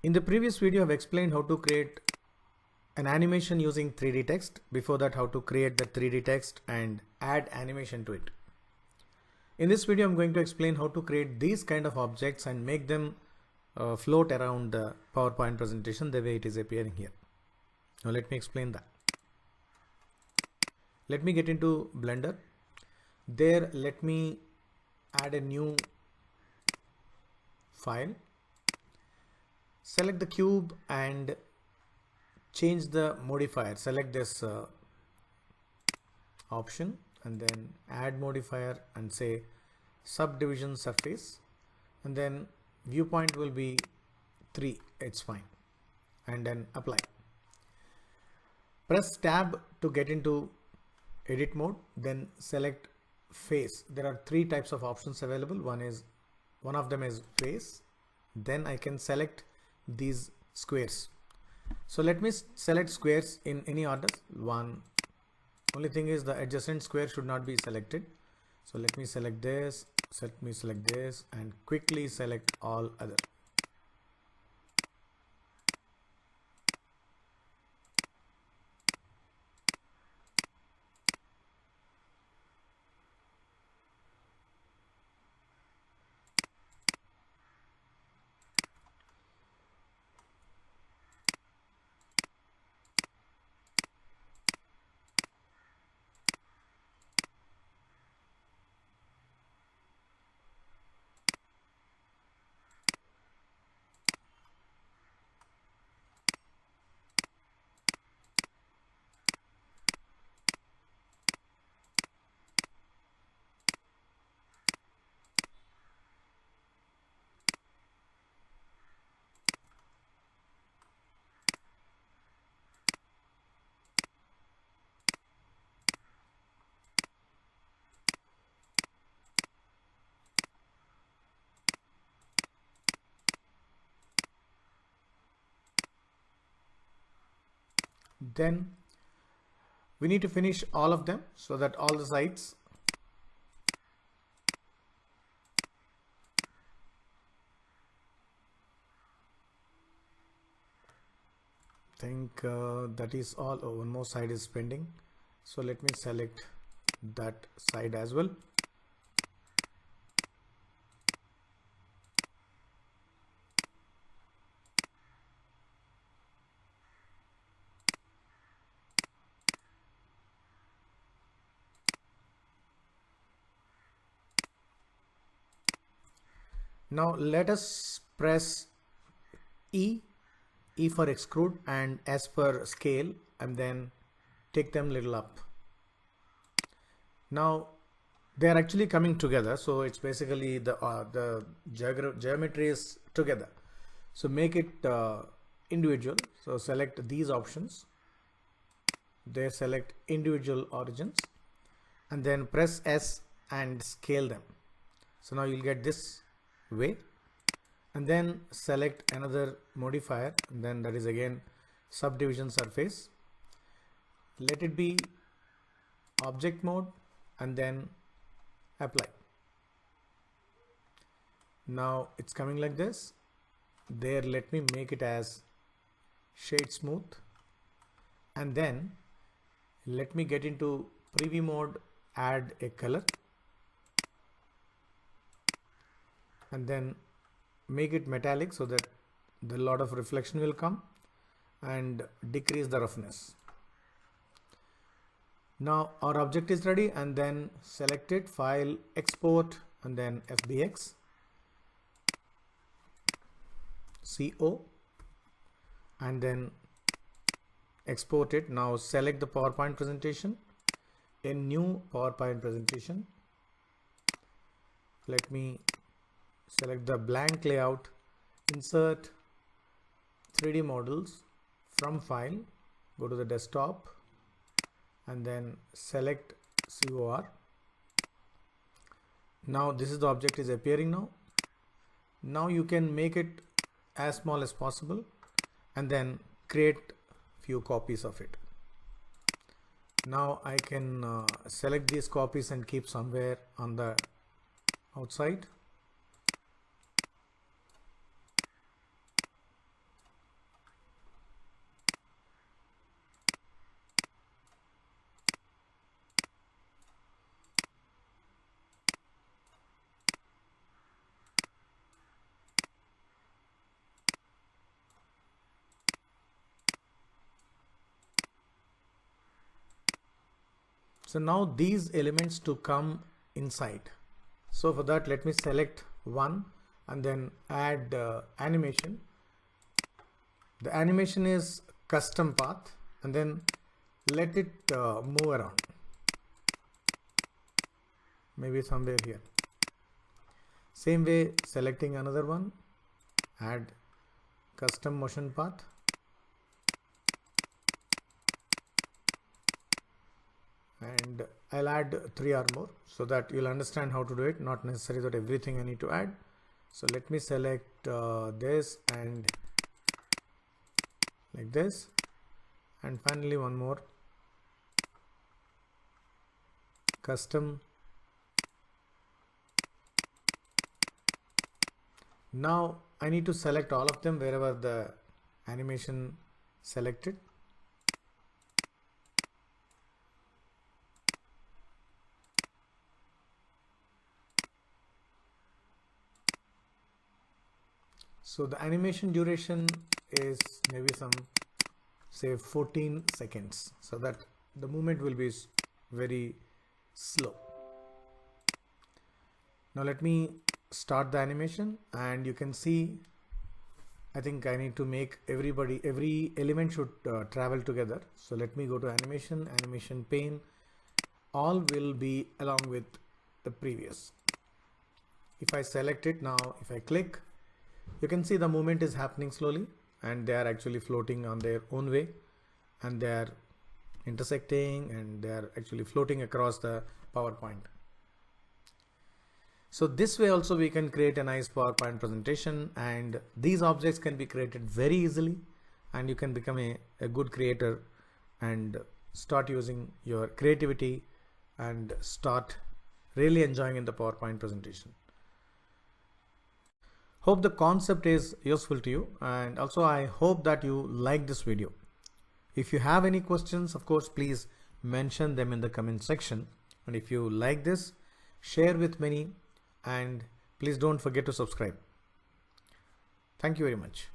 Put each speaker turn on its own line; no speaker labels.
In the previous video, I've explained how to create an animation using 3D text. Before that, how to create the 3D text and add animation to it. In this video, I'm going to explain how to create these kind of objects and make them float around the PowerPoint presentation the way it is appearing here. Now let me explain that. Let me get into Blender. There, let me add a new file. Select the cube and change the modifier. Select this option and then add modifier and say subdivision surface, and then viewpoint will be 3. It's fine, and then apply. Press tab to get into edit mode, then select face. There are 3 types of options available. One of them is face. Then I can select these squares. So let me select squares in any order. Only thing is the adjacent square should not be selected. So let me select this, and quickly select all other. Then we need to finish all of them so that all the sides that is all. Oh, one more side is pending, so let me select that side as well. Now let us press E for extrude and S for scale, and then take them little up. Now they are actually coming together, so it's basically the geometry is together. So make it individual. So select these options. They select individual origins, and then press S and scale them. So now you'll get this way, and then select another modifier, and then that is again subdivision surface. Let it be object mode and then apply. Now it's coming like this. There, let me make it as shade smooth, and then let me get into preview mode, add a color, and then make it metallic so that the lot of reflection will come, and decrease the roughness. Now our object is ready, and then select it, file, export, and then FBX CO, and then export it. Now select the PowerPoint presentation, a new PowerPoint presentation. Let me select the blank layout, insert 3D models, from file, go to the desktop, and then select COR. Now this is the object is appearing now. Now you can make it as small as possible, and then create few copies of it. Now I can select these copies and keep somewhere on the outside. So now these elements to come inside. So for that, let me select one and then add animation. The animation is custom path, and then let it move around, maybe somewhere here. Same way, selecting another one, add custom motion path, and I'll add 3 or more so that you'll understand how to do it, not necessary that everything I need to add. So let me select this and like this, and finally one more custom. Now I need to select all of them wherever the animation selected. So the animation duration is maybe some, say, 14 seconds, so that the movement will be very slow. Now let me start the animation, and you can see, I think I need to make every element should travel together. So let me go to animation, animation pane, all will be along with the previous. If I select it now, if I click, you can see the movement is happening slowly, and they are actually floating on their own way, and they are intersecting, and they are actually floating across the PowerPoint. So this way also we can create a nice PowerPoint presentation, and these objects can be created very easily, and you can become a good creator and start using your creativity and start really enjoying in the PowerPoint presentation. Hope the concept is useful to you, and also I hope that you like this video. If you have any questions, of course, please mention them in the comment section. And if you like this, share with many, and please don't forget to subscribe. Thank you very much.